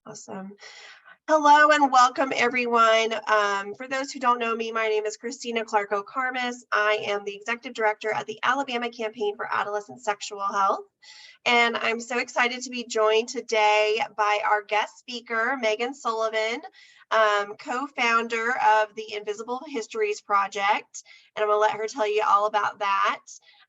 Awesome. Hello and welcome, everyone. For those who don't know me, my name is Christina Clark-O'Karmas. I am the Executive Director at the Alabama Campaign for Adolescent Sexual Health. And I'm so excited to be joined today by our guest speaker, Maigen Sullivan, co-founder of the Invisible Histories Project. And I'm going to let her tell you all about that.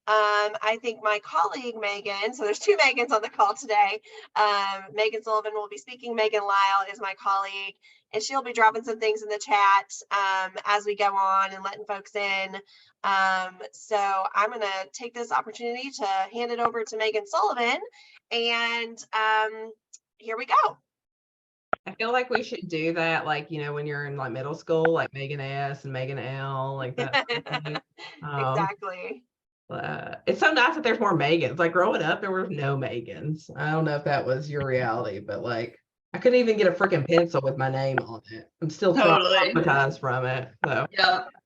I think my colleague Maigen, so there's two Maigens on the call today. Maigen Sullivan will be speaking. Maigen Lyle is my colleague, and she'll be dropping some things in the chat as we go on and letting folks in. So I'm going to take this opportunity to hand it over to Maigen Sullivan, and here we go. I feel like we should do that, like, when you're in like middle school, like Megan S and Megan L, like that. Exactly. It's so nice that there's more Megans. Like growing up, there were no Megans. I don't know if that was your reality, but like I couldn't even get a freaking pencil with my name on it. I'm still traumatized from it. So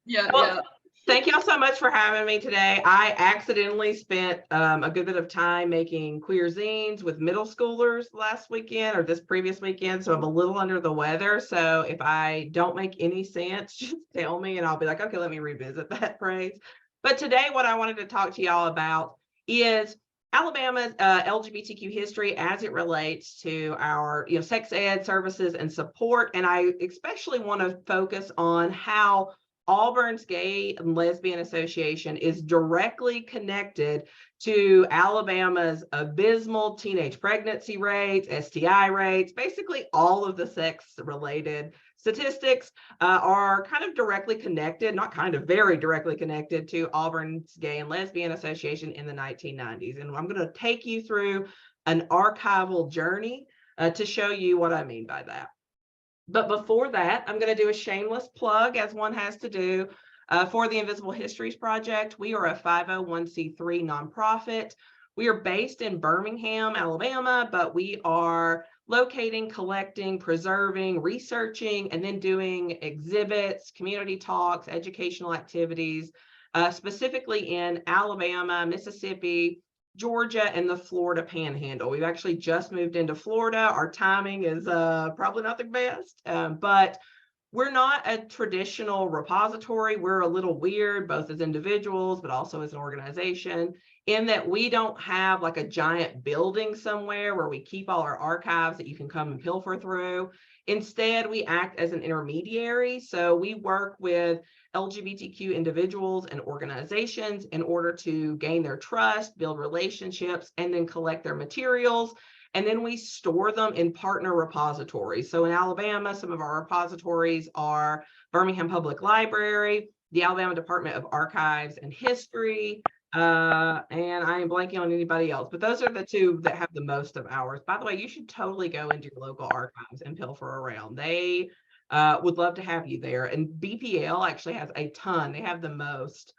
yeah. Thank y'all so much for having me today. I accidentally spent a good bit of time making queer zines with middle schoolers last weekend or this previous weekend, so I'm a little under the weather. So if I don't make any sense, just tell me and I'll be like, okay, let me revisit that phrase. But today what I wanted to talk to y'all about is Alabama's LGBTQ history as it relates to our sex ed services and support. And I especially want to focus on how Auburn's Gay and Lesbian Association is directly connected to Alabama's abysmal teenage pregnancy rates, STI rates, basically all of the sex-related statistics are kind of directly connected, not kind of, very directly connected to Auburn's Gay and Lesbian Association in the 1990s. And I'm going to take you through an archival journey to show you what I mean by that. But before that, I'm going to do a shameless plug, as one has to do, for the Invisible Histories Project. We are a 501c3 nonprofit. We are based in Birmingham, Alabama, but we are locating, collecting, preserving, researching, and then doing exhibits, community talks, educational activities, specifically in Alabama, Mississippi, Georgia, and the Florida Panhandle. We've actually just moved into Florida. Our timing is probably not the best, but we're not a traditional repository. We're a little weird, both as individuals, but also as an organization, in that we don't have like a giant building somewhere where we keep all our archives that you can come and pilfer through. Instead, we act as an intermediary. So we work with LGBTQ individuals and organizations in order to gain their trust, build relationships, and then collect their materials. And then we store them in partner repositories. So in Alabama, some of our repositories are Birmingham Public Library, the Alabama Department of Archives and History, and I am blanking on anybody else, but those are the two that have the most of ours. By the way, you should totally go into your local archives and pilfer around. They would love to have you there. And BPL actually has a ton. They have the most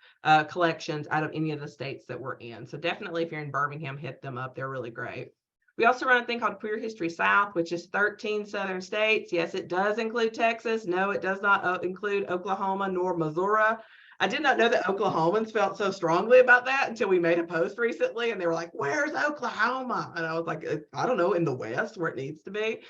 collections out of any of the states that we're in. So definitely if you're in Birmingham, hit them up. They're really great. We also run a thing called Queer History South, which is 13 southern states. Yes, it does include Texas. No, it does not include Oklahoma nor Missouri. I did not know that Oklahomans felt so strongly about that until we made a post recently and they were like, where's Oklahoma? And I was like, I don't know, in the West where it needs to be.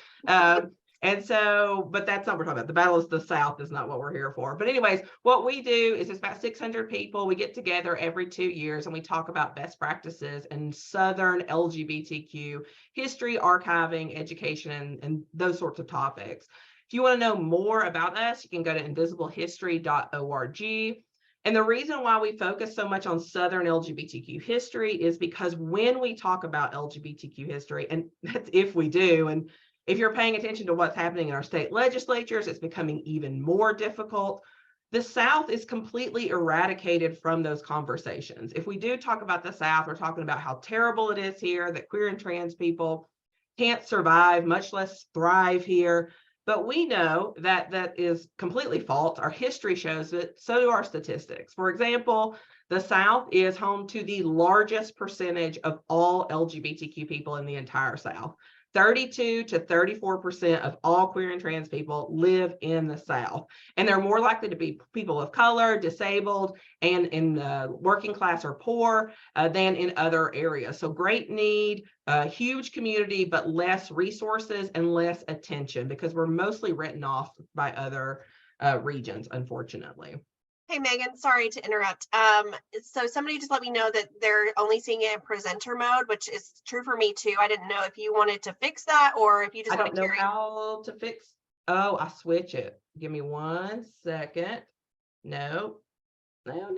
And so, but that's not what we're talking about. The Battle of the South is not what we're here for. But anyways, what we do is it's about 600 people. We get together every 2 years and we talk about best practices in Southern LGBTQ history, archiving, education, and those sorts of topics. If you want to know more about us, you can go to invisiblehistory.org. And the reason why we focus so much on Southern LGBTQ history is because when we talk about LGBTQ history, and that's if we do, and if you're paying attention to what's happening in our state legislatures, it's becoming even more difficult. The South is completely eradicated from those conversations. If we do talk about the South, we're talking about how terrible it is here, that queer and trans people can't survive, much less thrive here. But we know that that is completely false. Our history shows it, so do our statistics. For example, The South is home to the largest percentage of all LGBTQ people in the entire South. 32 to 34% of all queer and trans people live in the South, and they're more likely to be people of color, disabled, and in working class or poor than in other areas. So great need, huge community, but less resources and less attention because we're mostly written off by other regions, unfortunately. Hey, Megan, sorry to interrupt. So somebody just let me know that they're only seeing it in presenter mode, which is true for me too. I didn't know if you wanted to fix that or if you just I want don't to know carry. how to fix. Oh, I switch it. Give me 1 second. No. I don't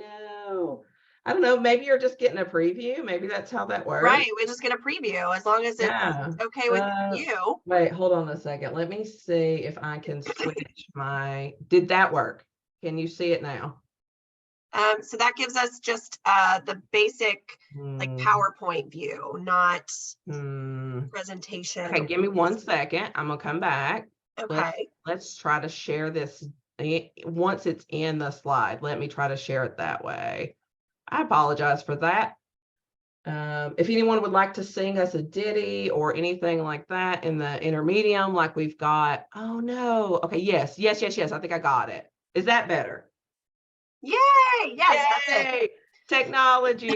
know. Maybe you're just getting a preview. Maybe that's how that works. Right, we're just gonna preview as long as it's Yeah. okay with you. Wait, hold on a second. Let me see if I can switch my. Did that work? Can you see it now? So that gives us just the basic like PowerPoint view, not presentation. Okay, give me 1 second. I'm gonna come back. Okay. Let's try to share this once it's in the slide. Let me try to share it that way. I apologize for that. If anyone would like to sing us a ditty or anything like that in the intermedium, like we've got, oh no. Okay, yes. I think I got it. Is that better? Yay! Yes, that's it. Technology.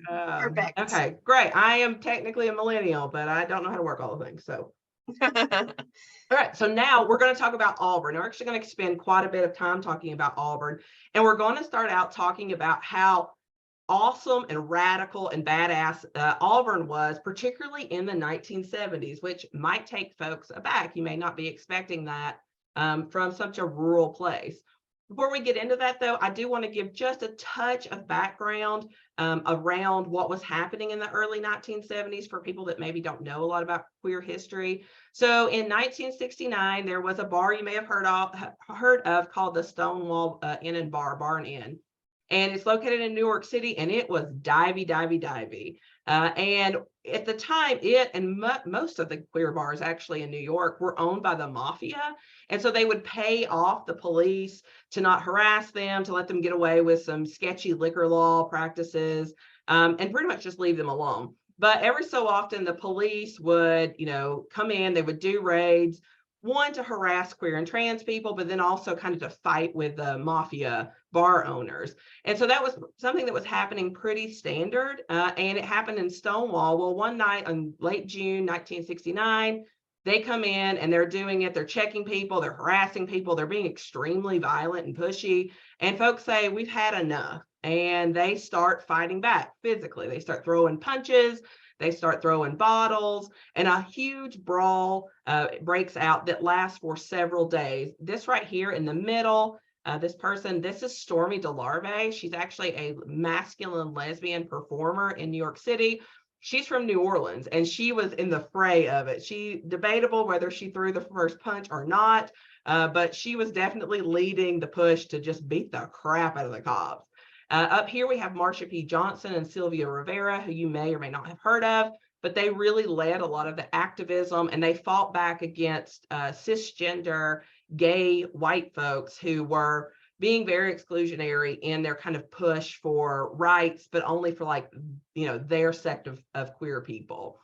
Perfect. Okay, great. I am technically a millennial, but I don't know how to work all the things. So, all right. So now we're going to talk about Auburn. We're actually going to spend quite a bit of time talking about Auburn, and we're going to start out talking about how awesome and radical and badass Auburn was, particularly in the 1970s, which might take folks aback. You may not be expecting that from such a rural place. Before we get into that, though, I do want to give just a touch of background around what was happening in the early 1970s for people that maybe don't know a lot about queer history. So in 1969, there was a bar you may have heard of called the Stonewall Inn and Bar and Inn. And it's located in New York City, and it was divey. And at the time, it and most of the queer bars actually in New York were owned by the mafia. And so they would pay off the police to not harass them, to let them get away with some sketchy liquor law practices, and pretty much just leave them alone. But every so often, the police would, come in, they would do raids, one, to harass queer and trans people, but then also kind of to fight with the mafia bar owners. And so that was something that was happening pretty standard. And it happened in Stonewall. Well, one night in late June 1969, they come in and they're doing it. They're checking people, they're harassing people, they're being extremely violent and pushy. And folks say, we've had enough. And they start fighting back physically. They start throwing punches. They start throwing bottles, and a huge brawl breaks out that lasts for several days. This right here in the middle, this is Stormy DeLarve. She's actually a masculine lesbian performer in New York City. She's from New Orleans, and she was in the fray of it. Debatable whether she threw the first punch or not, but she was definitely leading the push to just beat the crap out of the cops. Up here, we have Marsha P. Johnson and Sylvia Rivera, who you may or may not have heard of, but they really led a lot of the activism, and they fought back against cisgender gay white folks who were being very exclusionary in their kind of push for rights, but only for their sect of queer people.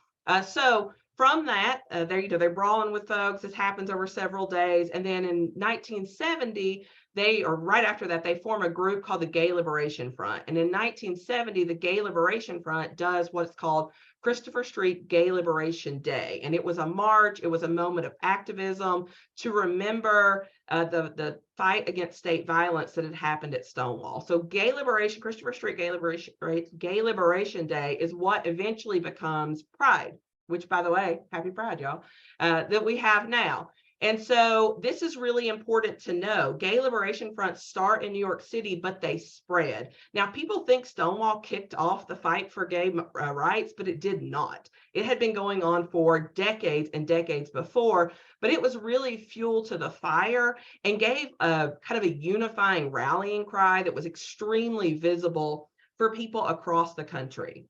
So from that, they're brawling with folks. This happens over several days. And then in 1970, right after that, they form a group called the Gay Liberation Front. And in 1970, the Gay Liberation Front does what's called Christopher Street Gay Liberation Day. And it was a march. It was a moment of activism to remember the fight against state violence that had happened at Stonewall. So Christopher Street Gay Liberation Day is what eventually becomes Pride, which, by the way, happy Pride, y'all, that we have now. And so this is really important to know. Gay liberation fronts start in New York City, but they spread. Now, people think Stonewall kicked off the fight for gay rights, but it did not. It had been going on for decades and decades before, but it was really fuel to the fire and gave a kind of a unifying rallying cry that was extremely visible for people across the country.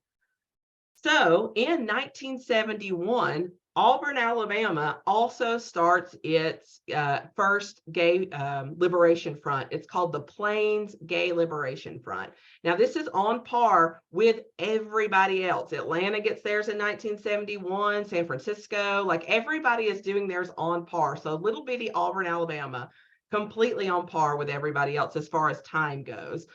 So in 1971, Auburn, Alabama also starts its first gay liberation front. It's called the Plains Gay Liberation Front. Now, this is on par with everybody else. Atlanta gets theirs in 1971, San Francisco, like everybody is doing theirs on par. So little bitty Auburn, Alabama, completely on par with everybody else as far as time goes.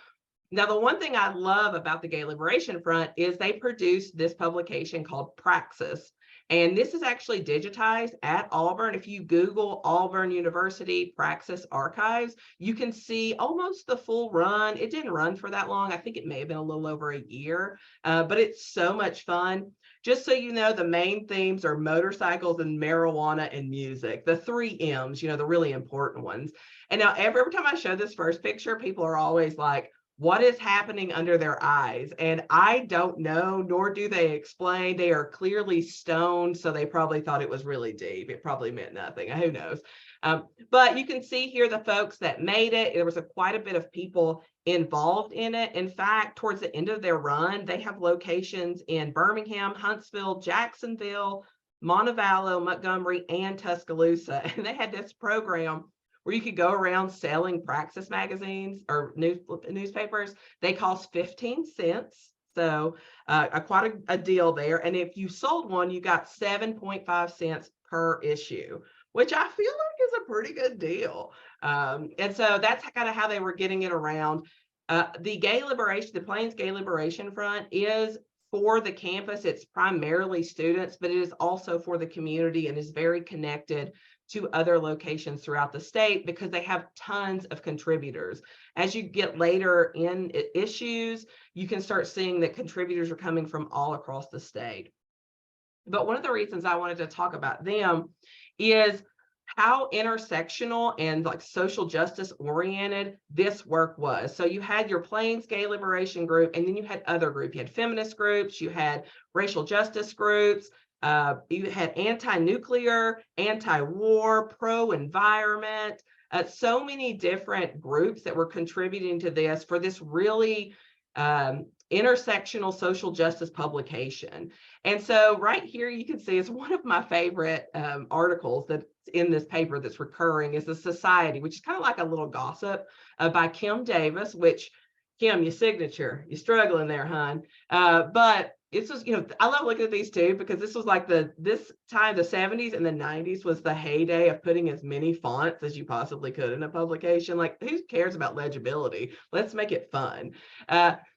Now, the one thing I love about the Gay Liberation Front is they produced this publication called Praxis. And this is actually digitized at Auburn. If you Google Auburn University Praxis Archives, you can see almost the full run. It didn't run for that long. I think it may have been a little over a year, but it's so much fun. Just so you know, the main themes are motorcycles and marijuana and music, the 3 M's, the really important ones. And now every time I show this first picture, people are always like, what is happening under their eyes? And I don't know, nor do they explain. They are clearly stoned, so they probably thought it was really deep. It probably meant nothing. Who knows? But you can see here the folks that made it. There was quite a bit of people involved in it. In fact, towards the end of their run, they have locations in Birmingham, Huntsville, Jacksonville, Montevallo, Montgomery, and Tuscaloosa. And they had this program where you could go around selling Praxis magazines or newspapers. They cost 15 cents. So quite a deal there. And if you sold one, you got 7.5 cents per issue, which I feel like is a pretty good deal. And so that's kind of how they were getting it around. The Plains Gay Liberation Front is for the campus. It's primarily students, but it is also for the community and is very connected to other locations throughout the state because they have tons of contributors. As you get later in issues, you can start seeing that contributors are coming from all across the state. But one of the reasons I wanted to talk about them is how intersectional and like social justice oriented this work was. So you had your Plains Gay Liberation group, and then you had other groups. You had feminist groups, you had racial justice groups, you had anti-nuclear, anti-war, pro-environment, so many different groups that were contributing to this for this really intersectional social justice publication. And so right here, you can see it's one of my favorite articles that's in this paper that's recurring is the Society, which is kind of like a little gossip by Kim Davis, which, Kim, your signature, you're struggling there, hon. But it's just, I love looking at these too, because this was like this time, the 70s and the 90s was the heyday of putting as many fonts as you possibly could in a publication. Like, who cares about legibility? Let's make it fun.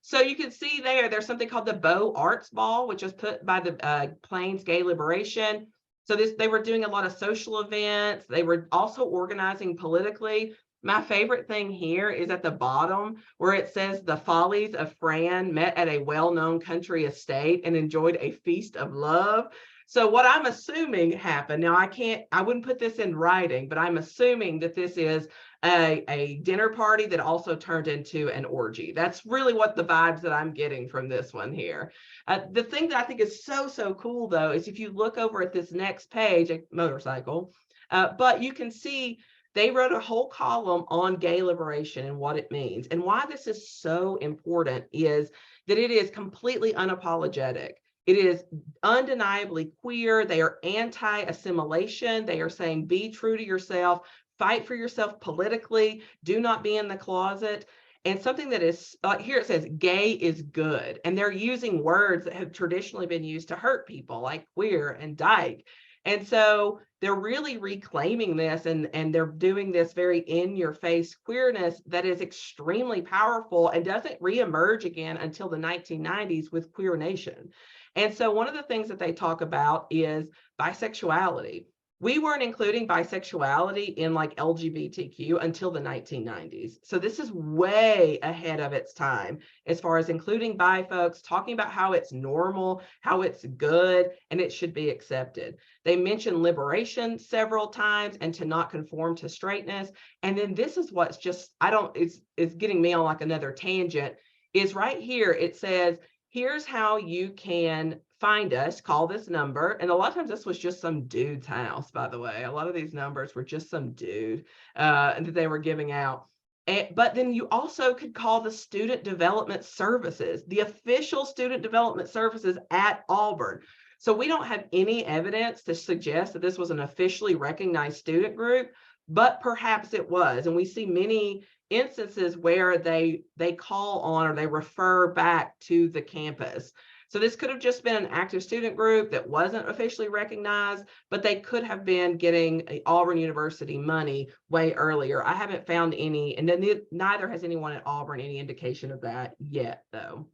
So you can see there's something called the Beaux Arts Ball, which was put by the Plains Gay Liberation. So they were doing a lot of social events. They were also organizing politically. My favorite thing here is at the bottom where it says the Follies of Fran met at a well-known country estate and enjoyed a feast of love. So what I'm assuming happened, now I wouldn't put this in writing, but I'm assuming that this is a dinner party that also turned into an orgy. That's really what the vibes that I'm getting from this one here. The thing that I think is so cool though, is if you look over at this next page, a motorcycle, but you can see they wrote a whole column on gay liberation and what it means. And why this is so important is that it is completely unapologetic. It is undeniably queer. They are anti-assimilation. They are saying, be true to yourself, fight for yourself politically, do not be in the closet. And something that is, here it says, gay is good. And they're using words that have traditionally been used to hurt people, like queer and dyke. And so they're really reclaiming this and they're doing this very in-your-face queerness that is extremely powerful and doesn't reemerge again until the 1990s with Queer Nation. And so one of the things that they talk about is bisexuality. We weren't including bisexuality in like LGBTQ until the 1990s. So this is way ahead of its time as far as including bi folks, talking about how it's normal, how it's good, and it should be accepted. They mention liberation several times and to not conform to straightness. And then this is what's just, it's getting me on like another tangent, is right here. It says, here's how you can find us, call this number. And a lot of times this was just some dude's house, by the way. A lot of these numbers were just some dude that they were giving out. But then you also could call the Student Development Services, the official Student Development Services at Auburn. So we don't have any evidence to suggest that this was an officially recognized student group, but perhaps it was. And we see many instances where they call on or they refer back to the campus. So this could have just been an active student group that wasn't officially recognized, but they could have been getting Auburn University money way earlier. I haven't found any, and then neither has anyone at Auburn any indication of that yet, though.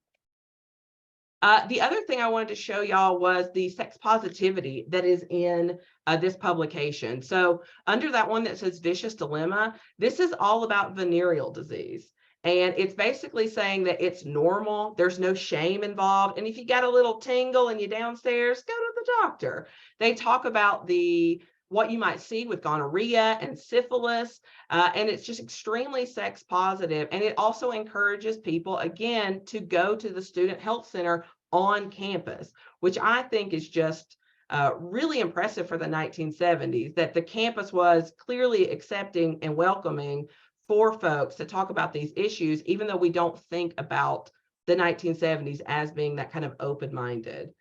The other thing I wanted to show y'all was the sex positivity that is in this publication. So under that one that says Vicious Dilemma, this is all about venereal disease. And it's basically saying that it's normal. There's no shame involved. And if you got a little tingle and you're downstairs, go to the doctor. They talk about what you might see with gonorrhea and syphilis. And it's just extremely sex positive. And it also encourages people, again, to go to the student health center on campus, which I think is just really impressive for the 1970s, that the campus was clearly accepting and welcoming for folks to talk about these issues, even though we don't think about the 1970s as being that kind of open-minded.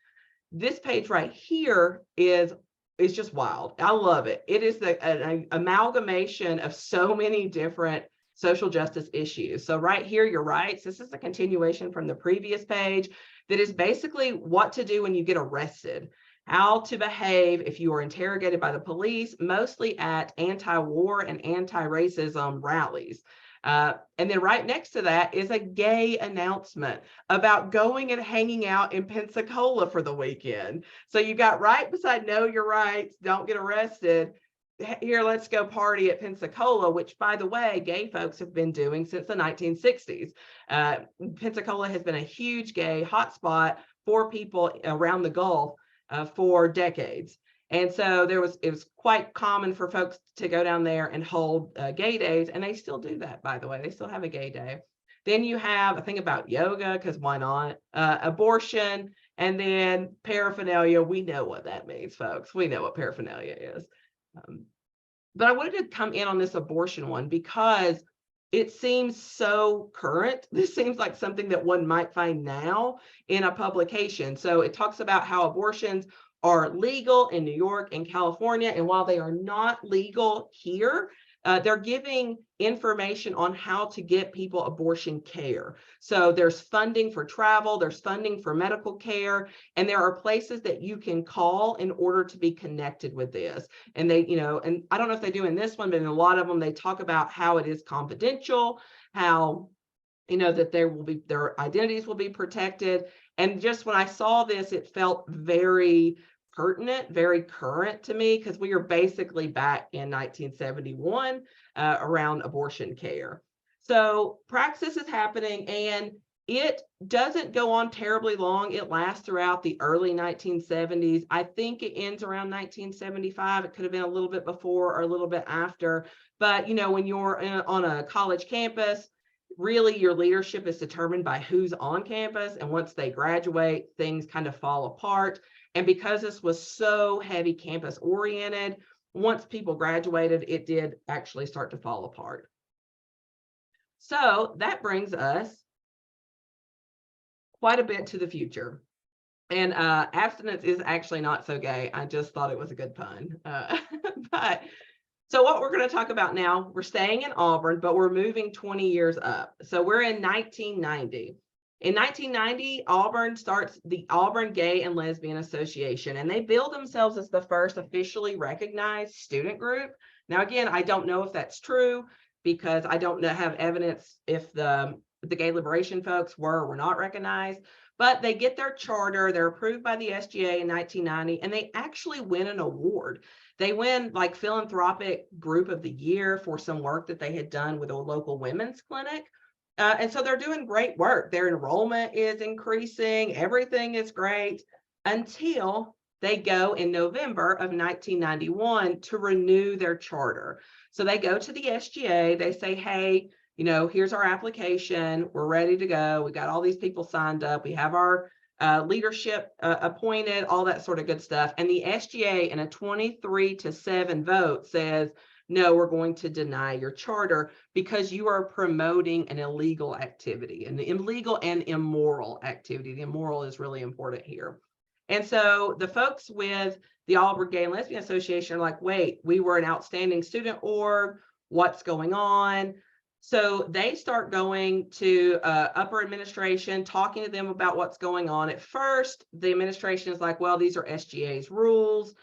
This page right here is just wild. I love it. It is an amalgamation of so many different social justice issues. So right here, your rights. This is a continuation from the previous page that is basically what to do when you get arrested, how to behave if you are interrogated by the police, mostly at anti-war and anti-racism rallies. And then right next to that is a gay announcement about going and hanging out in Pensacola for the weekend. So you got right beside know your rights, don't get arrested. Here, let's go party at Pensacola, which, by the way, gay folks have been doing since the 1960s. Pensacola has been a huge gay hotspot for people around the Gulf for decades. And so it was quite common for folks to go down there and hold gay days, and they still do that, by the way. They still have a gay day. Then you have a thing about yoga, because why not? Abortion, and then paraphernalia. We know what that means, folks. We know what paraphernalia is. But I wanted to come in on this abortion one because it seems so current. This seems like something that one might find now in a publication. So it talks about how abortions are legal in New York and California. And while they are not legal here, they're giving information on how to get people abortion care. So there's funding for travel, there's funding for medical care, and there are places that you can call in order to be connected with this. And they, and I don't know if they do in this one, but in a lot of them, they talk about how it is confidential, how, that their identities will be protected. And just when I saw this, it felt very pertinent, very current to me, because we are basically back in 1971 around abortion care. So praxis is happening, and it doesn't go on terribly long. It lasts throughout the early 1970s. I think it ends around 1975. It could have been a little bit before or a little bit after. But, when you're on a college campus, really your leadership is determined by who's on campus. And once they graduate, things kind of fall apart. And because this was so heavy campus oriented, once people graduated, it did actually start to fall apart. So that brings us quite a bit to the future. And abstinence is actually not so gay. I just thought it was a good pun. So what we're going to talk about now, we're staying in Auburn, but we're moving 20 years up. So we're in 1990. In 1990, Auburn starts the Auburn Gay and Lesbian Association, and they bill themselves as the first officially recognized student group. Now, again, I don't know if that's true because I don't have evidence if the gay liberation folks were or were not recognized, but they get their charter, they're approved by the SGA in 1990, and they actually win an award. They win like Philanthropic Group of the Year for some work that they had done with a local women's clinic. And so they're doing great work. Their enrollment is increasing. Everything is great until they go in November of 1991 to renew their charter. So they go to the SGA. They say, hey, here's our application. We're ready to go. We got all these people signed up. We have our leadership appointed, all that sort of good stuff. And the SGA in a 23-7 vote says, no, we're going to deny your charter because you are promoting an illegal activity, an illegal and immoral activity. The immoral is really important here. And so the folks with the Auburn Gay and Lesbian Association are like, wait, we were an outstanding student org. What's going on? So they start going to upper administration, talking to them about what's going on. At first, the administration is like, well, these are SGA's rules.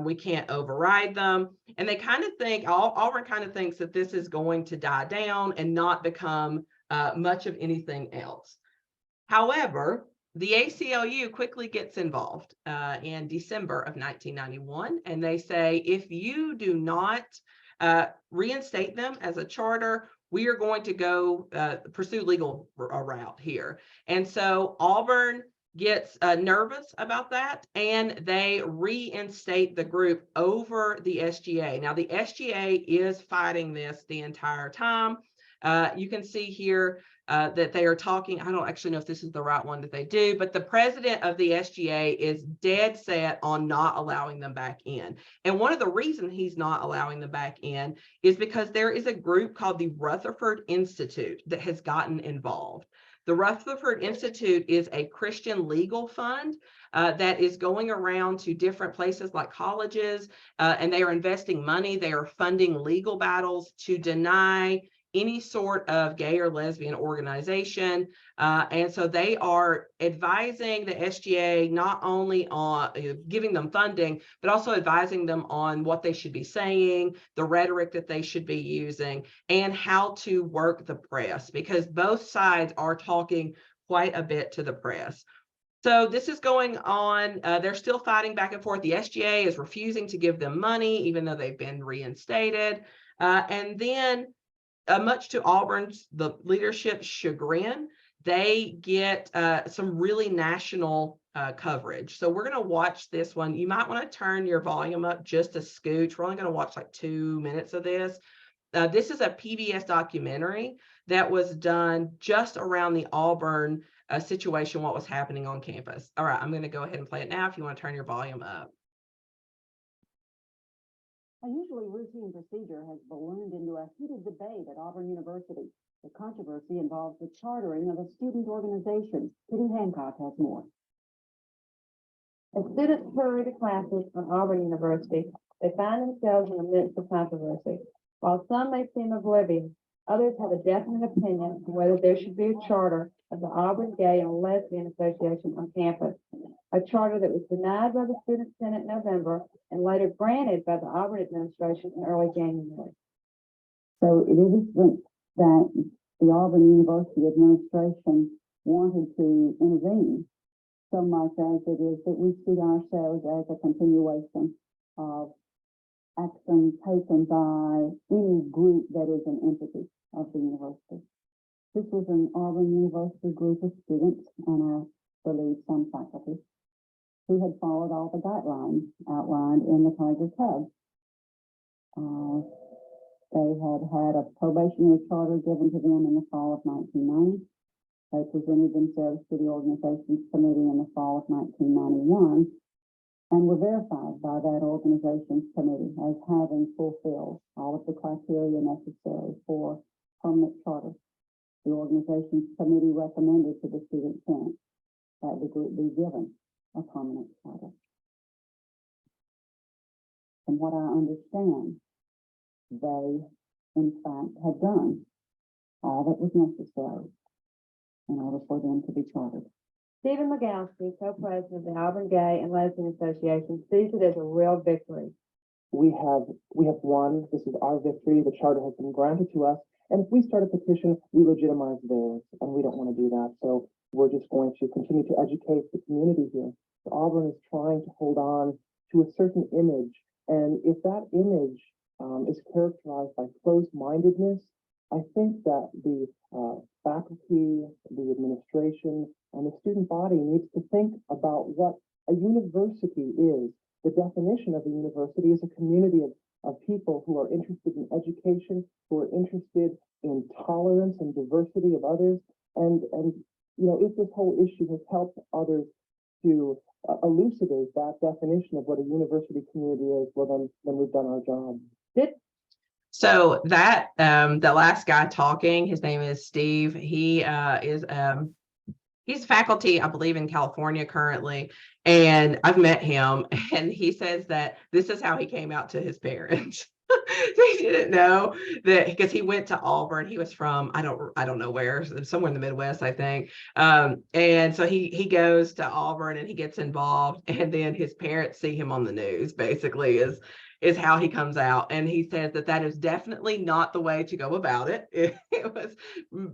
We can't override them. And they kind of think, Auburn kind of thinks that this is going to die down and not become much of anything else. However, the ACLU quickly gets involved in December of 1991, and they say, if you do not reinstate them as a charter, we are going to go pursue legal route here. And so Auburn gets nervous about that, and they reinstate the group over the SGA. Now, the SGA is fighting this the entire time. You can see here that they are talking. I don't actually know if this is the right one that they do, but the president of the SGA is dead set on not allowing them back in. And one of the reasons he's not allowing them back in is because there is a group called the Rutherford Institute that has gotten involved. The Rutherford Institute is a Christian legal fund that is going around to different places like colleges, and they are investing money. They are funding legal battles to deny any sort of gay or lesbian organization. And so they are advising the SGA not only on giving them funding, but also advising them on what they should be saying, the rhetoric that they should be using, and how to work the press, because both sides are talking quite a bit to the press. So this is going on. They're still fighting back and forth. The SGA is refusing to give them money, even though they've been reinstated. And then much to Auburn's, the leadership's chagrin, they get some really national coverage. So we're going to watch this one. You might want to turn your volume up just a scooch. We're only going to watch like 2 minutes of this. This is a PBS documentary that was done just around the Auburn situation, what was happening on campus. All right, I'm going to go ahead and play it now if you want to turn your volume up. A usually routine procedure has ballooned into a heated debate at Auburn University. The controversy involves the chartering of a student organization. Kitty Hancock has more. As students hurry to classes on Auburn University, they find themselves in the midst of controversy. While some may seem oblivious, others have a definite opinion on whether there should be a charter of the Auburn Gay and Lesbian Association on campus, a charter that was denied by the Student Senate in November and later granted by the Auburn administration in early January. So it isn't that the Auburn University administration wanted to intervene so much as it is that we see ourselves as a continuation of action taken by any group that is an entity of the university. This was an Auburn University group of students, and I believe some faculty, who had followed all the guidelines outlined in the Tiger Code. They had a probationary charter given to them in the fall of 1990. They presented themselves to the organization's committee in the fall of 1991 and were verified by that organization's committee as having fulfilled all of the criteria necessary for permanent charter. The organization's committee recommended to the Student Senate that the group be given a permanent charter. From what I understand, they, in fact, had done all that was necessary in order for them to be chartered. Stephen Magalski, co-president of the Auburn Gay and Lesbian Association, sees it as a real victory. We have won. This is our victory. The charter has been granted to us. And if we start a petition, we legitimize theirs, and we don't want to do that. So we're just going to continue to educate the community here. So Auburn is trying to hold on to a certain image. And if that image is characterized by closed-mindedness, I think that the faculty, the administration, and the student body needs to think about what a university is. The definition of a university is a community of people who are interested in education, who are interested in tolerance and diversity of others. And you know, if this whole issue has helped others to elucidate that definition of what a university community is, well, then we've done our job. So that the last guy talking, his name is Steve. He is He's faculty, I believe, in California currently, and I've met him, and he says that this is how he came out to his parents. They didn't know that because he went to Auburn. He was from I don't know where, somewhere in the Midwest, I think. And so he goes to Auburn and he gets involved, and then his parents see him on the news. Basically, is how he comes out, and he says that that is definitely not the way to go about it. It was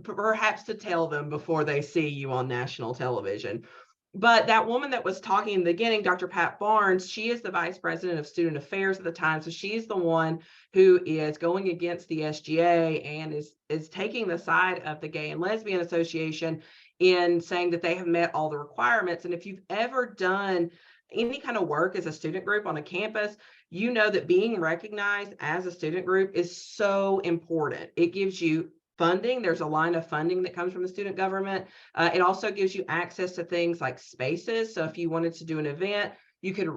perhaps to tell them before they see you on national television. But that woman that was talking in the beginning, Dr. Pat Barnes, she is the vice president of student affairs at the time. So she's the one who is going against the SGA and is taking the side of the Gay and Lesbian Association in saying that they have met all the requirements. And if you've ever done any kind of work as a student group on a campus, you know that being recognized as a student group is so important. It gives you funding. There's a line of funding that comes from the student government. It also gives you access to things like spaces. So if you wanted to do an event, you could,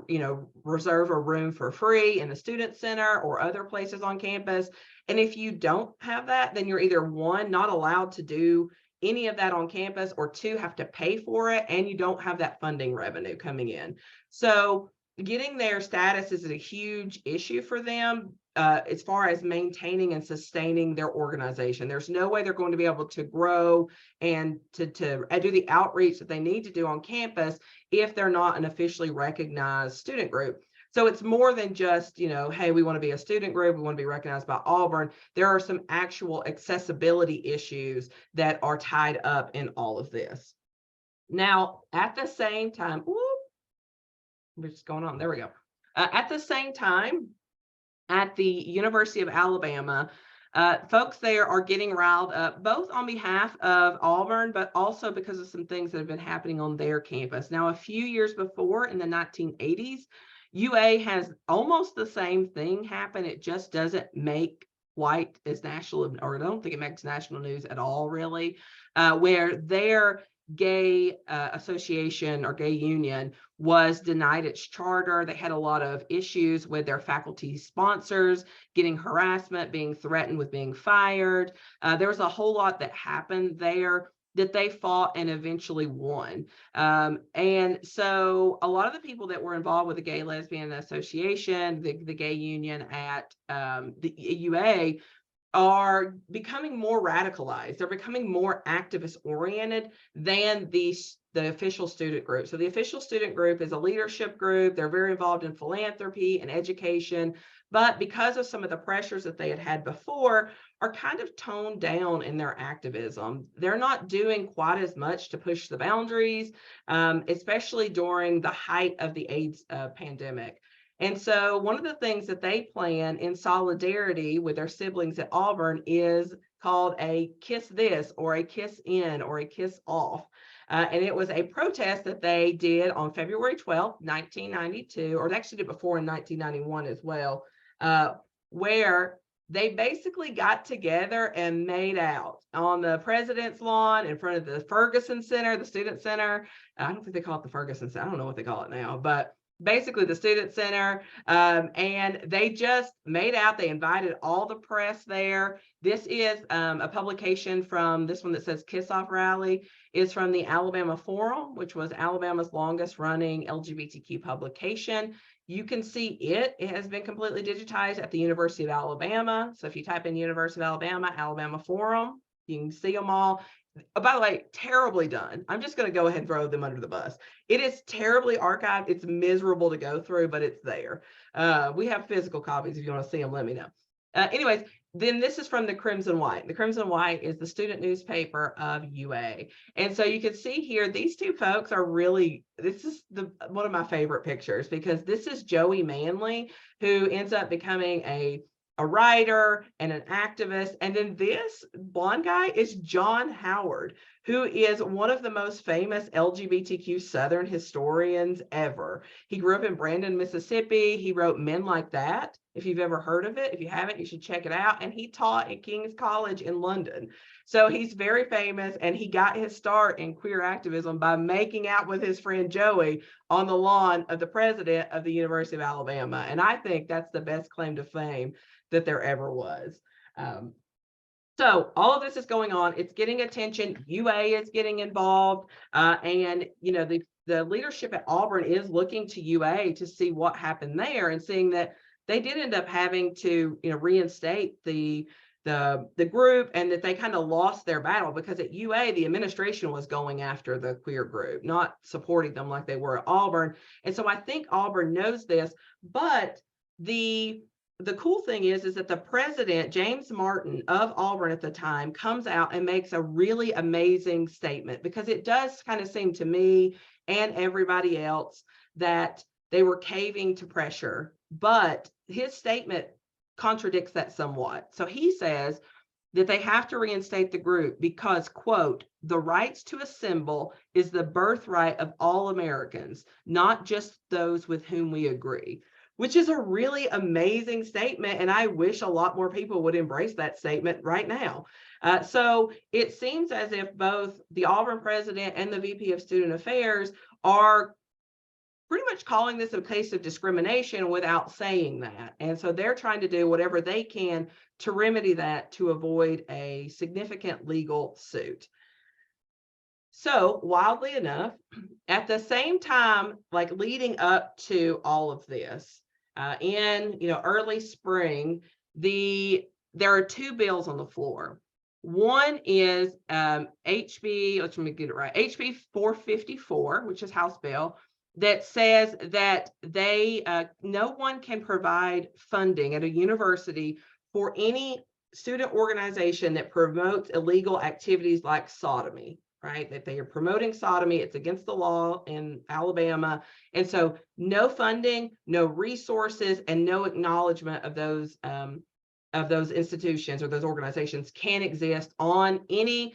reserve a room for free in the student center or other places on campus. And if you don't have that, then you're either one, not allowed to do any of that on campus, or two, have to pay for it, and you don't have that funding revenue coming in. So getting their status is a huge issue for them as far as maintaining and sustaining their organization. There's no way they're going to be able to grow and to do the outreach that they need to do on campus if they're not an officially recognized student group. So it's more than just, hey, we want to be a student group, we want to be recognized by Auburn. There are some actual accessibility issues that are tied up in all of this. Now, at the same time, what's going on? There we go. At the same time, at the University of Alabama, folks there are getting riled up, both on behalf of Auburn, but also because of some things that have been happening on their campus. Now, a few years before, in the 1980s, UA has almost the same thing happen. It just doesn't make quite as national, or I don't think it makes national news at all, really, where their gay association or gay union was denied its charter. They had a lot of issues with their faculty sponsors getting harassment, being threatened with being fired. There was a whole lot that happened there that they fought and eventually won. And so a lot of the people that were involved with the Gay Lesbian Association, the gay union at the UA, are becoming more radicalized. They're becoming more activist oriented than the official student group. So the official student group is a leadership group. They're very involved in philanthropy and education, but because of some of the pressures that they had before, are kind of toned down in their activism. They're not doing quite as much to push the boundaries, especially during the height of the AIDS pandemic. And so one of the things that they plan in solidarity with their siblings at Auburn is called a Kiss This, or a Kiss In, or a Kiss Off. And it was a protest that they did on February 12th, 1992, or they actually did before in 1991 as well, where they basically got together and made out on the president's lawn in front of the Ferguson Center, the student center. I don't think they call it the Ferguson Center. I don't know what they call it now, but basically the student center, and they just made out. They invited all the press there. This is a publication from this one that says Kiss Off Rally, is from the Alabama Forum, which was Alabama's longest running LGBTQ publication. You can see it has been completely digitized at the University of Alabama. So if you type in University of Alabama, Alabama Forum, you can see them all. By the way, terribly done. I'm just going to go ahead and throw them under the bus. It is terribly archived. It's miserable to go through, but it's there. We have physical copies. If you want to see them, let me know. Anyways, then this is from the Crimson White. The Crimson White is the student newspaper of UA. And so you can see here, these two folks are really, this is one of my favorite pictures, because this is Joey Manley, who ends up becoming a writer and an activist. And then this blonde guy is John Howard, who is one of the most famous LGBTQ Southern historians ever. He grew up in Brandon, Mississippi. He wrote Men Like That. If you've ever heard of it, if you haven't, you should check it out. And he taught at King's College in London. So he's very famous, and he got his start in queer activism by making out with his friend Joey on the lawn of the president of the University of Alabama. And I think that's the best claim to fame that there ever was. So all of this is going on. It's getting attention. UA is getting involved, and the leadership at Auburn is looking to UA to see what happened there, and seeing that they did end up having to reinstate the group, and that they kind of lost their battle, because at UA the administration was going after the queer group, not supporting them like they were at Auburn. And so I think Auburn knows this, but the cool thing is that the president, James Martin of Auburn at the time, comes out and makes a really amazing statement, because it does kind of seem to me and everybody else that they were caving to pressure, but his statement contradicts that somewhat. So he says that they have to reinstate the group because, quote, the rights to assemble is the birthright of all Americans, not just those with whom we agree. Which is a really amazing statement. And I wish a lot more people would embrace that statement right now. So it seems as if both the Auburn president and the VP of Student Affairs are pretty much calling this a case of discrimination without saying that. And so they're trying to do whatever they can to remedy that, to avoid a significant legal suit. So wildly enough, at the same time, like leading up to all of this, in early spring, there are two bills on the floor. One is HB, let me get it right, HB 454, which is House bill, that says that no one can provide funding at a university for any student organization that promotes illegal activities like sodomy. Right, that they are promoting sodomy. It's against the law in Alabama. And so no funding, no resources, and no acknowledgement of those institutions or those organizations can exist on any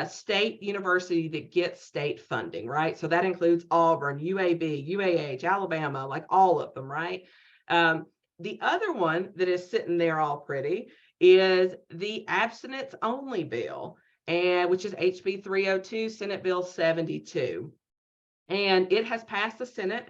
state university that gets state funding, right? So that includes Auburn, UAB, UAH, Alabama, like all of them, right? The other one that is sitting there all pretty is the abstinence only bill, and which is HB 302, Senate Bill 72. And it has passed the Senate.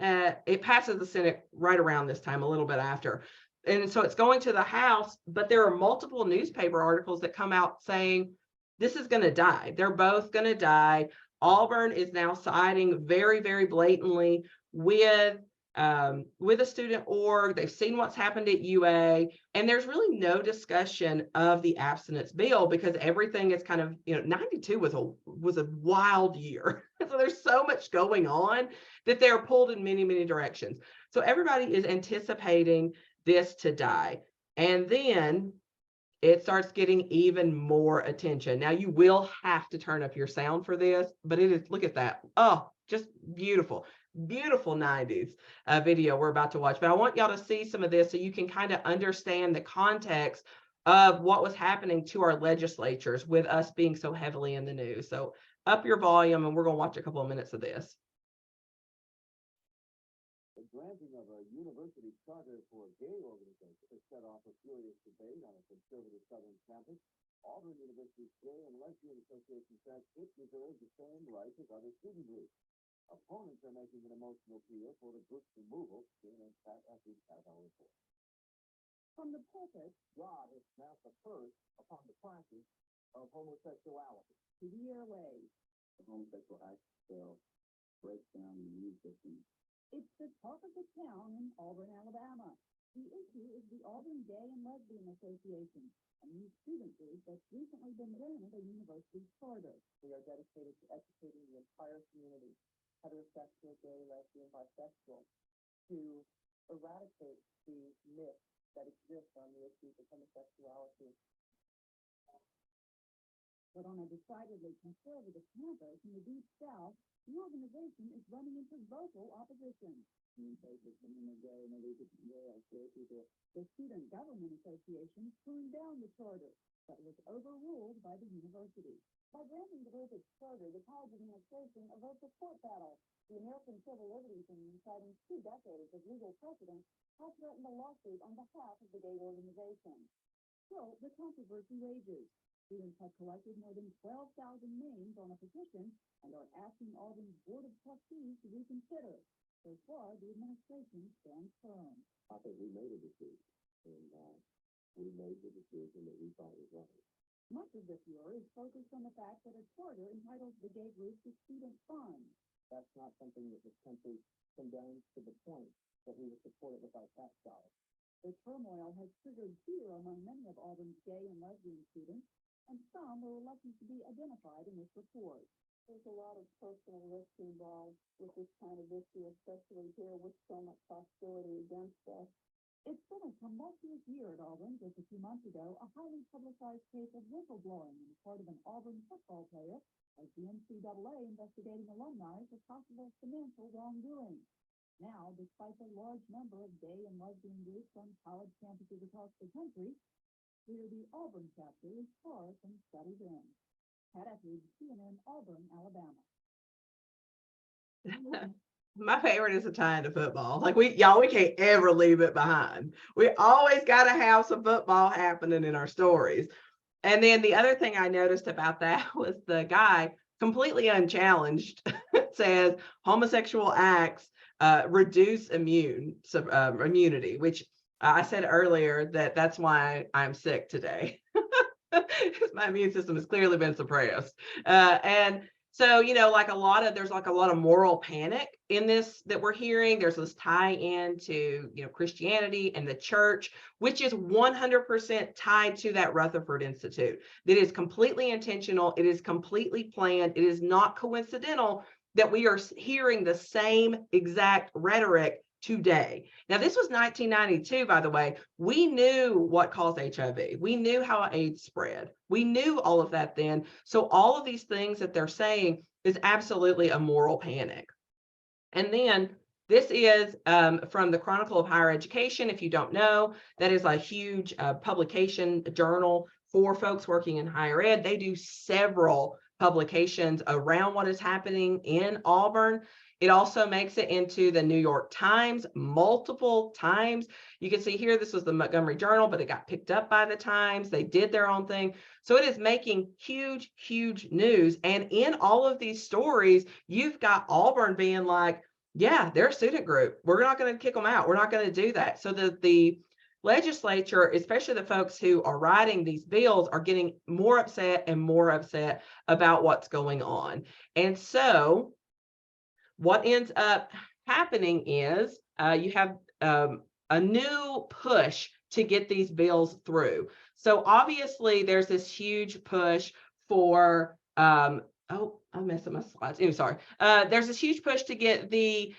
It passes the Senate right around this time, a little bit after. And so it's going to the House, but there are multiple newspaper articles that come out saying this is going to die. They're both going to die. Auburn is now siding very, very blatantly with a student org. They've seen what's happened at UA, and there's really no discussion of the abstinence bill, because everything is kind of, 92 was a wild year. So there's so much going on that they're pulled in many, many directions. So everybody is anticipating this to die. And then it starts getting even more attention. Now you will have to turn up your sound for this, but it is, look at that. Oh, just beautiful. Beautiful 90s video we're about to watch. But I want y'all to see some of this so you can kind of understand the context of what was happening to our legislatures with us being so heavily in the news. So up your volume, and we're going to watch a couple of minutes of this. The granting of a university charter for a gay organization has set off a furious debate on a conservative southern campus. Auburn University's Gay and Lesbian Association says it deserves the same rights as other student groups. Opponents are making an emotional appeal for the group's removal. From the pulpit, God has pronounced a curse upon the practice of homosexuality. To the airways, The homosexual act will break down the immune system. it's the talk of the town in Auburn, Alabama. The issue is the Auburn Gay and Lesbian Association, a new student group that's recently been granted a university charter. We are dedicated to educating the entire community, heterosexual, gay, lesbian, bisexual, to eradicate the myth that exists on the issues of homosexuality. But on a decidedly conservative campus in the Deep South, the organization is running into vocal opposition. The Student Government Association turned down the charter, but was overruled by the university. By granting the group its charter, the college administration averts a court battle. The American Civil Liberties Union, citing 2 decades of legal precedent, has threatened a lawsuit on behalf of the gay organization. Still, the controversy rages. Students have collected more than 12,000 names on a petition and are asking Auburn's Board of Trustees to reconsider. So far, the administration stands firm. I think we made a decision, and we made the decision that we thought was right. Much of the furor is focused on the fact that a charter entitles the gay group to student funds. That's not something that this country condones to the point that we would support it with our tax dollars. The turmoil has triggered fear among many of Auburn's gay and lesbian students, and some were reluctant to be identified in this report. There's a lot of personal risk involved with this kind of issue, especially here with so much hostility against us. It's been a tumultuous year at Auburn. Just a few months ago, a highly publicized case of whistleblowing on the part of an Auburn football player as the NCAA investigating alumni for possible financial wrongdoing. Now, despite the large number of gay and lesbian groups on college campuses across the country, here the Auburn chapter is far from shutting in. Pat Etheridge, CNN, Auburn, Alabama. My favorite is the tie into football. Like we can't ever leave it behind. We always got to have some football happening in our stories. And then the other thing I noticed about that was the guy, completely unchallenged, says homosexual acts reduce immunity, which I said earlier that's why I'm sick today. My immune system has clearly been suppressed. And so, there's a lot of moral panic in this that we're hearing. There's this tie in to, Christianity and the church, which is 100% tied to that Rutherford Institute. That is completely intentional. It is completely planned. It is not coincidental that we are hearing the same exact rhetoric today. Now, this was 1992, by the way. We knew what caused HIV. We knew how AIDS spread. We knew all of that then. So all of these things that they're saying is absolutely a moral panic. And then this is from the Chronicle of Higher Education. If you don't know, that is a huge publication journal for folks working in higher ed. They do several publications around what is happening in Auburn. It also makes it into the New York Times multiple times. You can see here, this was the Montgomery Journal, but it got picked up by the Times. They did their own thing. So it is making huge, huge news. And in all of these stories, you've got Auburn being like, yeah, they're a student group. We're not going to kick them out. We're not going to do that. So the legislature, especially the folks who are writing these bills, are getting more upset and more upset about what's going on. And so what ends up happening is you have a new push to get these bills through. So obviously there's this huge push for I messed up my slides. Anyway, sorry. There's this huge push to get the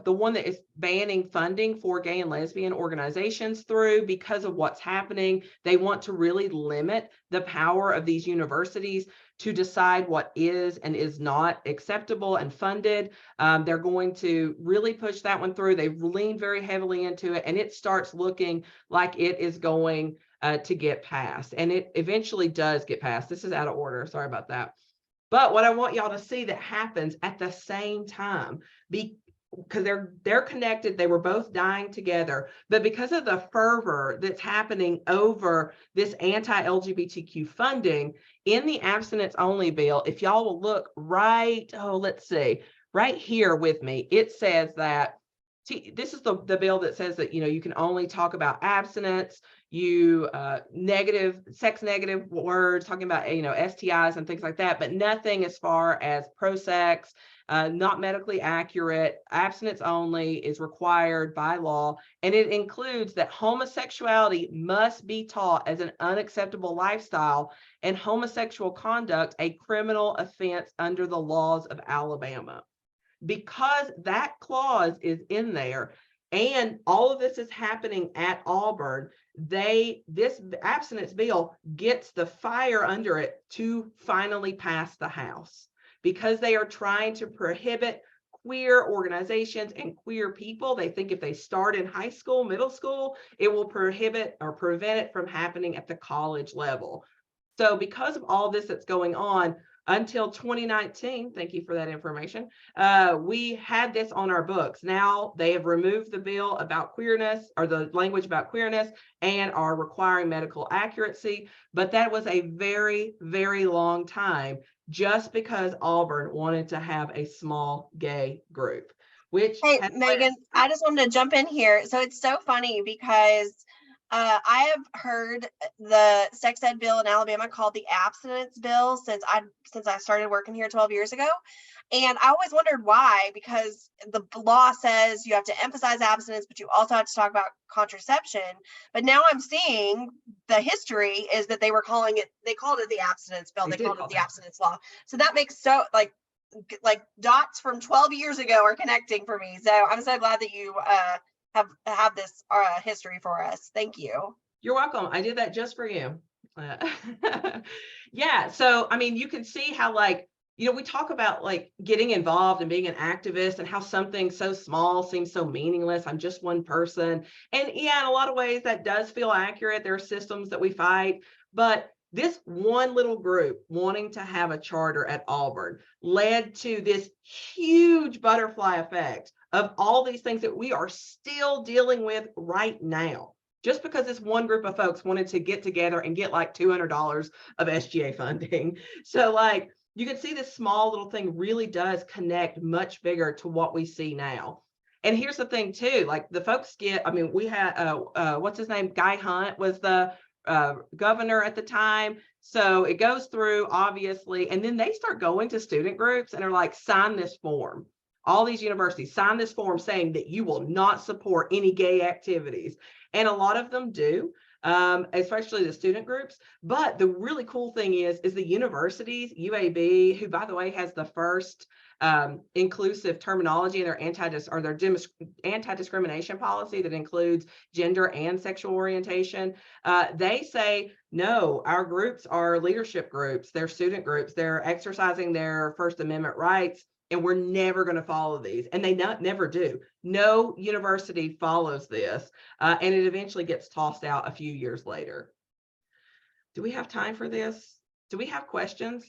one that is banning funding for gay and lesbian organizations through because of what's happening. They want to really limit the power of these universities to decide what is and is not acceptable and funded. They're going to really push that one through. They've leaned very heavily into it, and it starts looking like it is going to get passed. And it eventually does get passed. This is out of order. Sorry about that. But what I want y'all to see that happens at the same time, because they're connected, they were both dying together, but because of the fervor that's happening over this anti-LGBTQ funding in the abstinence only bill, if y'all will look right, let's see, right here with me, it says that, this is the bill that says that, you can only talk about abstinence, sex negative words, talking about, STIs and things like that, but nothing as far as pro-sex, not medically accurate. Abstinence only is required by law, and it includes that homosexuality must be taught as an unacceptable lifestyle and homosexual conduct a criminal offense under the laws of Alabama. Because that clause is in there and all of this is happening at Auburn, this abstinence bill gets the fire under it to finally pass the House, because they are trying to prohibit queer organizations and queer people. They think if they start in high school, middle school, it will prohibit or prevent it from happening at the college level. So because of all this that's going on, until 2019, thank you for that information, we had this on our books. Now they have removed the bill about queerness, or the language about queerness, and are requiring medical accuracy. But that was a very, very long time just because Auburn wanted to have a small gay group. Which, hey, Maigen, I just wanted to jump in here. So it's so funny because I have heard the sex ed bill in Alabama called the abstinence bill since I started working here 12 years ago. And I always wondered why, because the law says you have to emphasize abstinence, but you also have to talk about contraception. But now I'm seeing the history is that they called it the abstinence bill. They called it the abstinence law. So that makes like dots from 12 years ago are connecting for me. So I'm so glad that you have this history for us. Thank you. You're welcome. I did that just for you. Yeah. So, I mean, you can see how, like, we talk about like getting involved and being an activist and how something so small seems so meaningless. I'm just one person. And yeah, in a lot of ways that does feel accurate. There are systems that we fight, but this one little group wanting to have a charter at Auburn led to this huge butterfly effect of all these things that we are still dealing with right now. Just because this one group of folks wanted to get together and get like $200 of SGA funding. So like, you can see this small little thing really does connect much bigger to what we see now. And here's the thing too, like the folks we had, what's his name? Guy Hunt was the governor at the time. So it goes through obviously, and then they start going to student groups and are like, sign this form. All these universities sign this form saying that you will not support any gay activities. And a lot of them do. Especially the student groups. But the really cool thing is the universities, UAB, who by the way has the first inclusive terminology in their anti-discrimination policy that includes gender and sexual orientation. They say, no, our groups are leadership groups, they're student groups, they're exercising their First Amendment rights, and we're never going to follow these. And they never do. No university follows this. And it eventually gets tossed out a few years later. Do we have time for this? Do we have questions?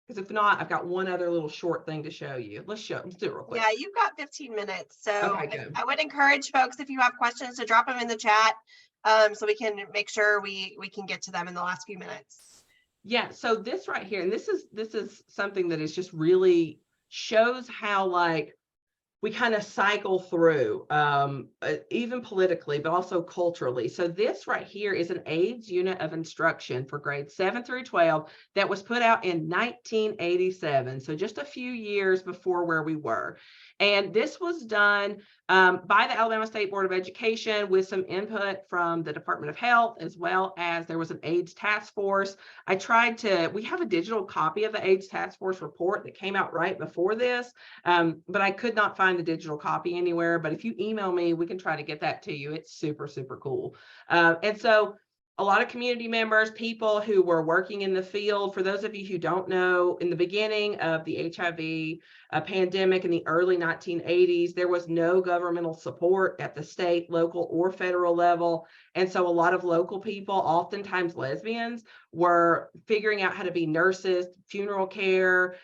Because if not, I've got one other little short thing to show you. Let's do it real quick. Yeah, you've got 15 minutes. So okay, I would encourage folks, if you have questions, to drop them in the chat so we can make sure we can get to them in the last few minutes. Yeah, so this right here, and this is something that is just really shows how like we kind of cycle through even politically, but also culturally. So this right here is an AIDS unit of instruction for grades 7 through 12 that was put out in 1987. So just a few years before where we were. And this was done by the Alabama State Board of Education with some input from the Department of Health, as well as there was an AIDS task force. We have a digital copy of the AIDS task force report that came out right before this, but I could not find the digital copy anywhere. But if you email me, we can try to get that to you. It's super, super cool. And so a lot of community members, people who were working in the field. For those of you who don't know, in the beginning of the HIV pandemic in the early 1980s, there was no governmental support at the state, local, or federal level. And so a lot of local people, oftentimes lesbians, were figuring out how to be nurses, funeral care,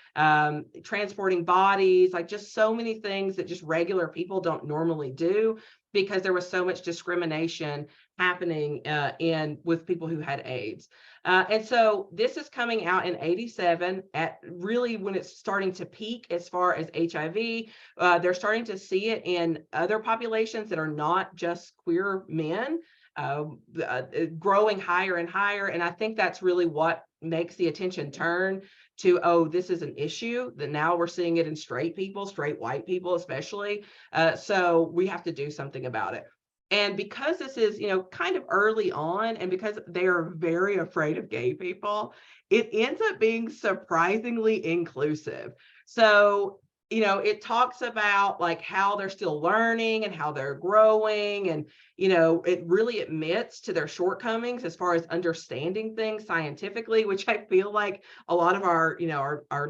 transporting bodies, like just so many things that just regular people don't normally do, because there was so much discrimination happening with people who had AIDS. And so this is coming out in 87 at really when it's starting to peak as far as HIV. They're starting to see it in other populations that are not just queer men, growing higher and higher. And I think that's really what makes the attention turn to, oh, this is an issue, that now we're seeing it in straight people, straight white people especially. So we have to do something about it. And because this is, kind of early on, and because they are very afraid of gay people, it ends up being surprisingly inclusive. So, it talks about like how they're still learning and how they're growing. And, it really admits to their shortcomings as far as understanding things scientifically, which I feel like a lot of our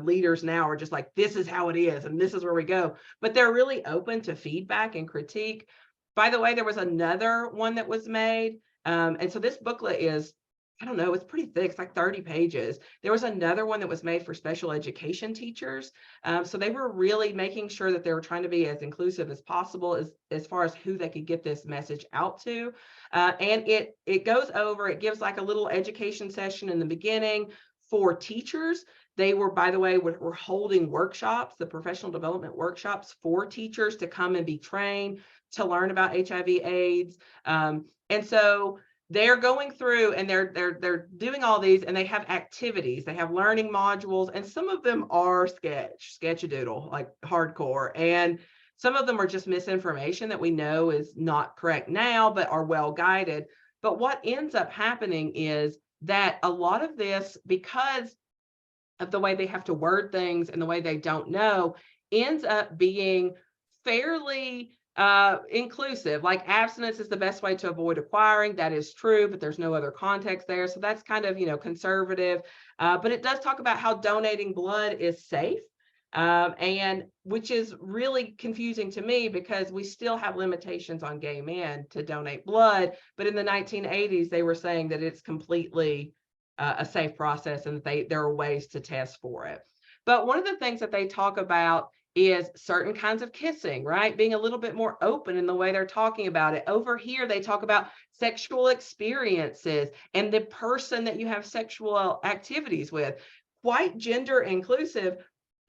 leaders now are just like, this is how it is, and this is where we go. But they're really open to feedback and critique. By the way, there was another one that was made. And so this booklet is, I don't know, it's pretty thick. It's like 30 pages. There was another one that was made for special education teachers. So they were really making sure that they were trying to be as inclusive as possible as far as who they could get this message out to. And it goes over, it gives like a little education session in the beginning for teachers. They were, by the way, we're holding workshops, the professional development workshops for teachers to come and be trained, to learn about HIV/AIDS. And so they're going through and they're doing all these, and they have activities, they have learning modules, and some of them are sketch-a-doodle, like hardcore, and some of them are just misinformation that we know is not correct now, but are well guided. But what ends up happening is that a lot of this, because of the way they have to word things and the way they don't know, ends up being fairly inclusive. Like abstinence is the best way to avoid acquiring. That is true, but there's no other context there. So that's kind of, conservative. But it does talk about how donating blood is safe. And which is really confusing to me, because we still have limitations on gay men to donate blood. But in the 1980s, they were saying that it's completely a safe process, and that there are ways to test for it. But one of the things that they talk about is certain kinds of kissing, right? Being a little bit more open in the way they're talking about it. Over here, they talk about sexual experiences and the person that you have sexual activities with. Quite gender inclusive,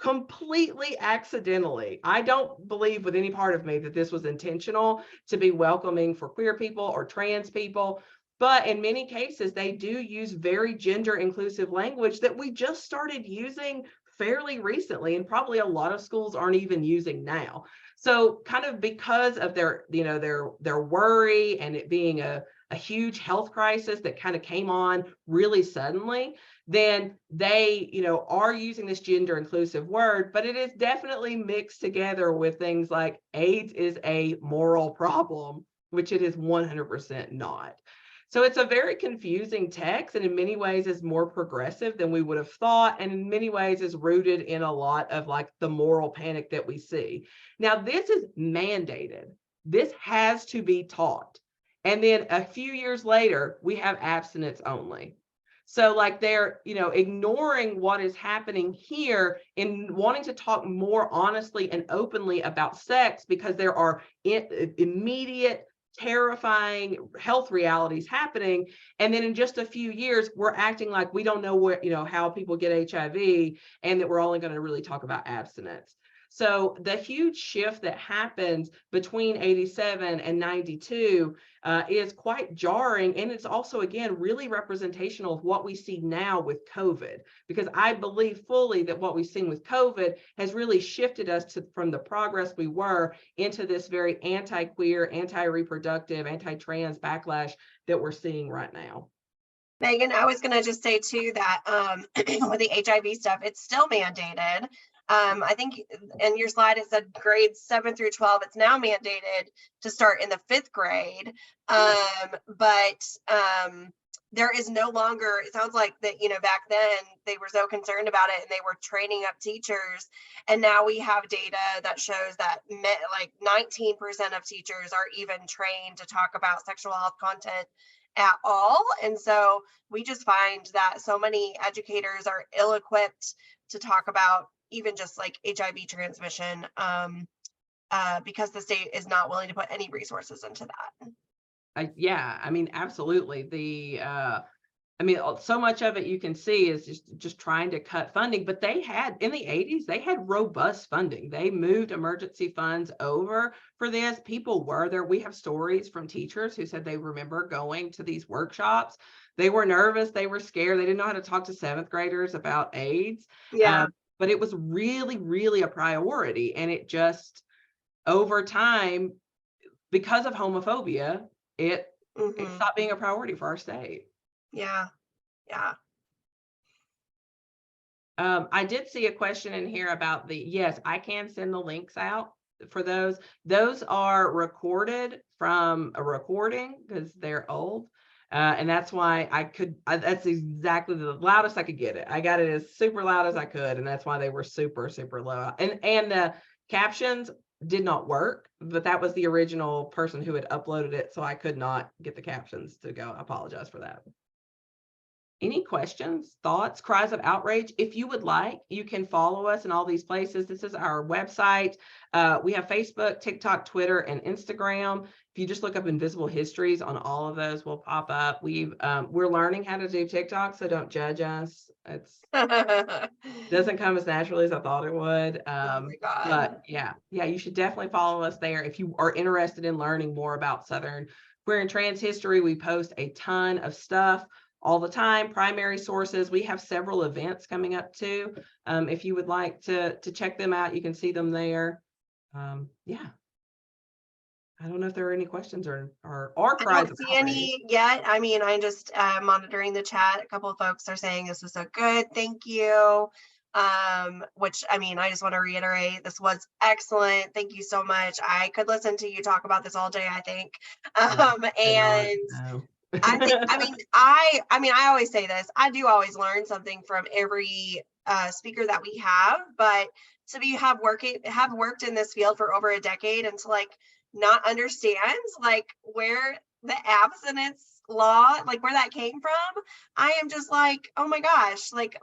completely accidentally. I don't believe with any part of me that this was intentional to be welcoming for queer people or trans people. But in many cases, they do use very gender inclusive language that we just started using fairly recently, and probably a lot of schools aren't even using now. So kind of because of their worry and it being a huge health crisis that kind of came on really suddenly, then they, are using this gender inclusive word, but it is definitely mixed together with things like AIDS is a moral problem, which it is 100% not. So it's a very confusing text, and in many ways is more progressive than we would have thought, and in many ways is rooted in a lot of like the moral panic that we see. Now, this is mandated. This has to be taught. And then a few years later, we have abstinence only. So like they're, ignoring what is happening here in wanting to talk more honestly and openly about sex, because there are immediate, terrifying health realities happening. And then in just a few years, we're acting like we don't know where, how people get HIV, and that we're only going to really talk about abstinence. So the huge shift that happens between 87 and 92 is quite jarring. And it's also, again, really representational of what we see now with COVID, because I believe fully that what we've seen with COVID has really shifted us from the progress we were into this very anti-queer, anti-reproductive, anti-trans backlash that we're seeing right now. Maigen, I was going to just say too that with the HIV stuff, it's still mandated. I think in your slide, it said grades 7 through 12. It's now mandated to start in the 5th grade. But there is no longer, it sounds like that, back then they were so concerned about it and they were training up teachers. And now we have data that shows that like 19% of teachers are even trained to talk about sexual health content at all. And so we just find that so many educators are ill-equipped to talk about even just like HIV transmission because the state is not willing to put any resources into that. Yeah, I mean, absolutely. So much of it you can see is just trying to cut funding, but they had, in the 80s, they had robust funding. They moved emergency funds over for this. People were there. We have stories from teachers who said they remember going to these workshops. They were nervous. They were scared. They didn't know how to talk to 7th graders about AIDS. Yeah. But it was really, really a priority. And it just, over time, because of homophobia, it stopped being a priority for our state. Yeah. I did see a question in here about yes, I can send the links out for those. Those are recorded from a recording because they're old. And that's why that's exactly the loudest I could get it. I got it as super loud as I could. And that's why they were super, super low. And the captions did not work, but that was the original person who had uploaded it. So I could not get the captions to go. I apologize for that. Any questions, thoughts, cries of outrage? If you would like, you can follow us in all these places. This is our website. We have Facebook, TikTok, Twitter, and Instagram. If you just look up Invisible Histories on all of those, will pop up. We're learning how to do TikTok, so don't judge us. It doesn't come as naturally as I thought it would. Oh my God. But yeah, you should definitely follow us there if you are interested in learning more about Southern queer and trans history. We post a ton of stuff all the time, primary sources. We have several events coming up too. If you would like to check them out, you can see them there. Yeah. I don't know if there are any questions or I cries don't of see outrage. any yet. I mean, I'm just monitoring the chat. A couple of folks are saying this was so good. Thank you. Which, I mean, I just want to reiterate, this was excellent. Thank you so much. I could listen to you talk about this all day, I think. And I think, I mean, I always say this, I do always learn something from every speaker that we have, but to have worked in this field for over a decade and to like not understand like where the abstinence law, like where that came from, I am just like, oh my gosh, like,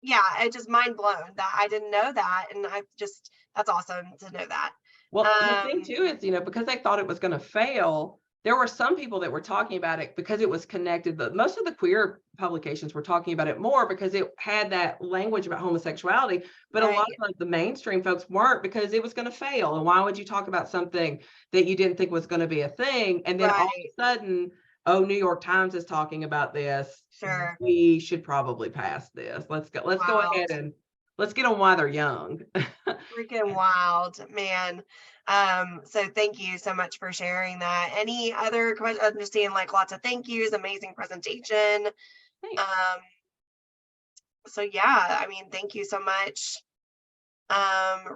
yeah, it just mind blown that I didn't know that. And that's awesome to know that. Well, the thing too is, because they thought it was going to fail, there were some people that were talking about it because it was connected. But most of the queer publications were talking about it more because it had that language about homosexuality. But Right. a lot of like, the mainstream folks weren't, because it was going to fail. And why would you talk about something that you didn't think was going to be a thing? And then all of a sudden, oh, New York Times is talking about this. Sure. We should probably pass this. Let's go ahead and let's get on why they're young. Freaking wild, man. So thank you so much for sharing that. Any other questions? I'm just seeing like lots of thank yous, amazing presentation. So yeah, I mean, thank you so much.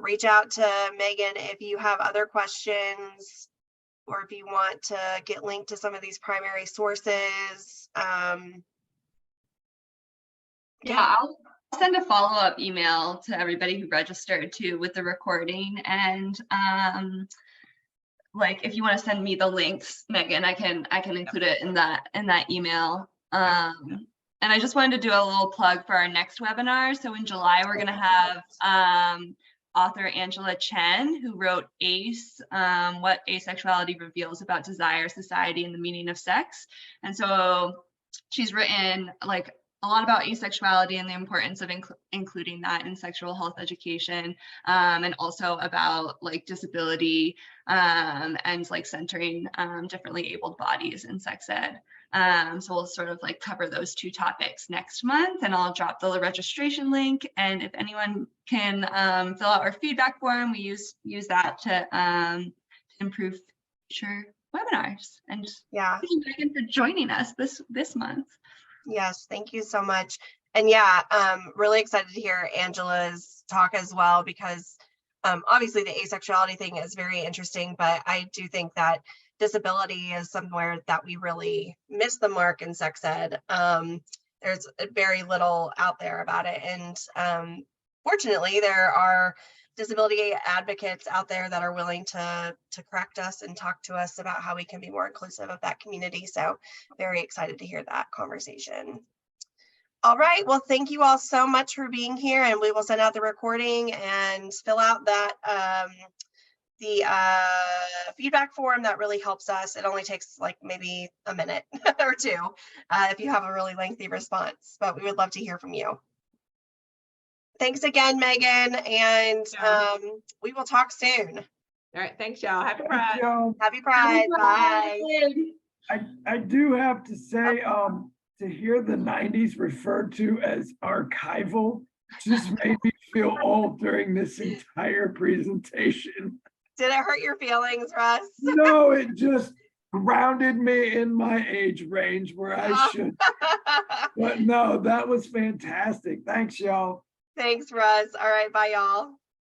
Reach out to Maigen if you have other questions, or if you want to get linked to some of these primary sources. Yeah, I'll send a follow-up email to everybody who registered too with the recording. And like if you want to send me the links, Maigen, I can include it in that email. And I just wanted to do a little plug for our next webinar. So in July, we're going to have author Angela Chen, who wrote Ace, What Asexuality Reveals About Desire, Society, and the Meaning of Sex. And so she's written like a lot about asexuality and the importance of including that in sexual health education, and also about like disability and like centering differently abled bodies in sex ed. So we'll sort of like cover those two topics next month, and I'll drop the registration link. And if anyone can fill out our feedback form, we use that to improve future webinars. And yeah, thank you, Maigen, for joining us this month. Yes, thank you so much. And yeah, really excited to hear Angela's talk as well, because obviously the asexuality thing is very interesting, but I do think that disability is somewhere that we really miss the mark in sex ed. There's very little out there about it. And fortunately, there are disability advocates out there that are willing to correct us and talk to us about how we can be more inclusive of that community. So very excited to hear that conversation. All right, well, thank you all so much for being here, and we will send out the recording and fill out that the feedback form. That really helps us. It only takes like maybe a minute or two if you have a really lengthy response, but we would love to hear from you. Thanks again, Maigen, and we will talk soon. All right, thanks, y'all. Happy Pride. Happy Pride. Bye. I do have to say, to hear the 90s referred to as archival just made me feel old during this entire presentation. Did it hurt your feelings, Russ? No, it just grounded me in my age range where I should. But no, that was fantastic. Thanks, y'all. Thanks, Russ. All right, bye, y'all.